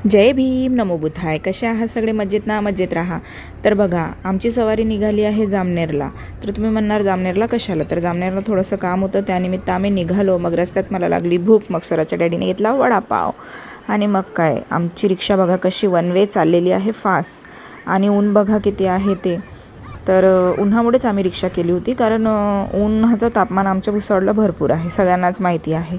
जय भीम, नमो बुद्धाय. कसे आहात सगळे? मजेत ना? मजेत राहा. तर बघा, आमची सवारी निघाली आहे जामनेरला. तर तुम्ही म्हणणार जामनेरला कशाला? तर जामनेरला थोडंसं काम होतं, त्यानिमित्त आम्ही निघालो. मग रस्त्यात मला लागली भूक. मग स्वराच्या डॅडीने घेतला वडापाव. आणि मग काय, आमची रिक्षा बघा कशी वन वे चाललेली आहे फास्ट. आणि ऊन बघा किती आहे ते. तर उन्हामुळेच आम्ही रिक्षा केली होती, कारण उन्हाचं तापमान आमच्या भुसावळला भरपूर आहे, सगळ्यांनाच माहिती आहे.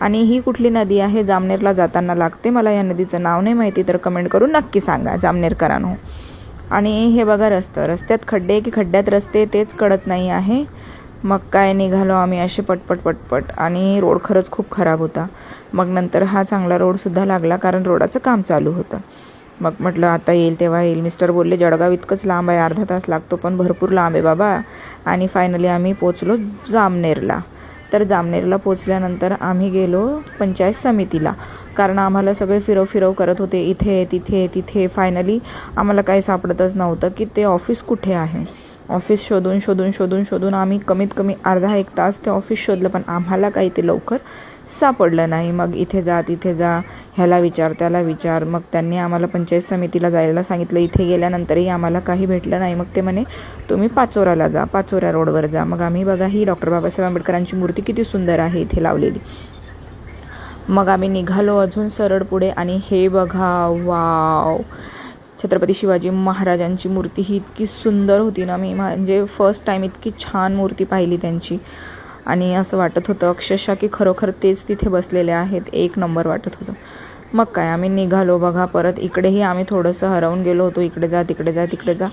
आणि ही कुठली नदी आहे जामनेरला जाताना लागते? मला या नदीचं नाव नाही माहिती, तर कमेंट करून नक्की सांगा जामनेरकरांनो. आणि हे बघा रस्त्यात खड्डे की खड्ड्यात रस्ते तेच कळत नाही आहे. मग काय, निघालो आम्ही असे पटपट. आणि रोड खरंच खूप खराब होता. मग नंतर हा चांगला रोडसुद्धा लागला, कारण रोडाचं काम चालू होतं. मग म्हटलं आता येईल तेव्हा येईल. मिस्टर बोलले जळगाव इतकंच लांब आहे, अर्धा तास लागतो, पण भरपूर लांब आहे बाबा. आणि फायनली आम्ही पोचलो जामनेरला. तर जामनेरला पोचल्यानंतर आम्ही गेलो पंचायत समितीला, कारण आम्हाला सगळे फिरव करत होते, इथे तिथे. फायनली आम्हाला काही सापडतच नव्हतं की ते ऑफिस कुठे आहे. ऑफिस शोधून आम्ही कमीत कमी अर्धा एक तास ते ऑफिस शोधलं, पण आम्हाला काही ते लवकर सापडलं नाही. मग इथे जा तिथे जा, ह्याला विचार त्याला विचार. मग त्यांनी आम्हाला पंचायत समितीला जायला सांगितलं. इथे गेल्यानंतरही आम्हाला काही भेटलं नाही. मग ते म्हणे तुम्ही पाचोऱ्याला जा, पाचोऱ्या रोडवर जा. मग आम्ही बघा, ही डॉक्टर बाबासाहेब आंबेडकरांची मूर्ती किती सुंदर आहे इथे लावलेली. मग आम्ही निघालो अजून सरळ पुढे. आणि हे बघा, वाव, छत्रपती शिवाजी महाराजांची मूर्ती ही इतकी सुंदर होती ना, मी म्हणजे फर्स्ट टाईम इतकी छान मूर्ती पाहिली त्यांची. आणि असं वाटत होतं अक्षरशः की खरोखर तेच तिथे बसलेले आहेत. एक नंबर वाटत होतं. मग काय, आम्ही निघालो बघा परत. इकडेही आम्ही थोडंसं हरवून गेलो होतो, इकडे जा.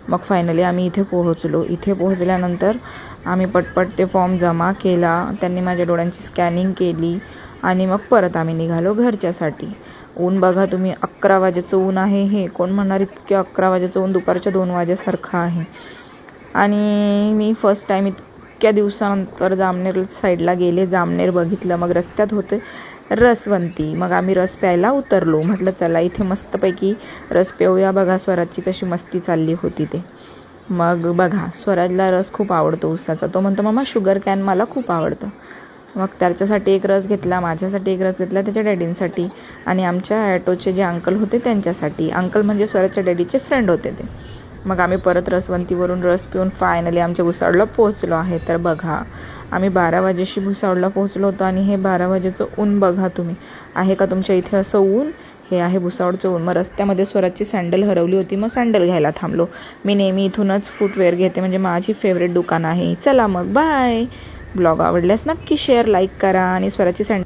मग फायनली आम्ही इथे पोहोचलो. इथे पोहोचल्यानंतर आम्ही पटपट ते फॉर्म जमा केला. त्यांनी माझ्या डोळ्यांची स्कॅनिंग केली. आणि मग परत आम्ही निघालो घरच्यासाठी. ऊन बघा तुम्ही, 11 वाजेचं ऊन आहे हे. कोण म्हणणार इतके 11 वाजेचं ऊन दुपारच्या 2 वाजेसारखं आहे. आणि मी फर्स्ट टाईम इतक्या दिवसानंतर जामनेर साईडला गेले. जामनेर बघितलं. मग रस्त्यात होते रसवंती. मग आम्ही रस प्यायला उतरलो. म्हटलं चला इथे मस्तपैकी रस पिऊया. बघा स्वराजची कशी मस्ती चालली होती ते. मग बघा, स्वराजला रस खूप आवडतो ऊसाचा. तो म्हणतो मामा शुगर कॅन मला खूप आवडतं. मग त्याच्यासाठी एक रस घेतला, माझ्यासाठी एक रस घेतला, त्याच्या डॅडींसाठी, आणि आमच्या ॲटोचे जे अंकल होते त्यांच्यासाठी. अंकल म्हणजे स्वराजच्या डॅडीचे फ्रेंड होते ते. मग आम्ही परत रसवंतीवरून रस पिऊन फायनली आमच्या भुसावळला पोहोचलो आहे. तर बघा, आम्ही 12 वाजेशी भुसावळला पोहोचलो होतो. आणि हे 12 वाजेचं ऊन बघा तुम्ही. आहे का तुमच्या इथे असं ऊन? हे आहे भुसावळचं ऊन. मग रस्त्यामध्ये स्वराजची सँडल हरवली होती, मग सँडल घ्यायला थांबलो. मी नेहमी इथूनच फुटवेअर घेते, म्हणजे माझी फेवरेट दुकान आहे. चला मग बाय. ब्लॉग आवडल्यास नक्की शेअर, लाईक करा. आणि स्वराजची सँडल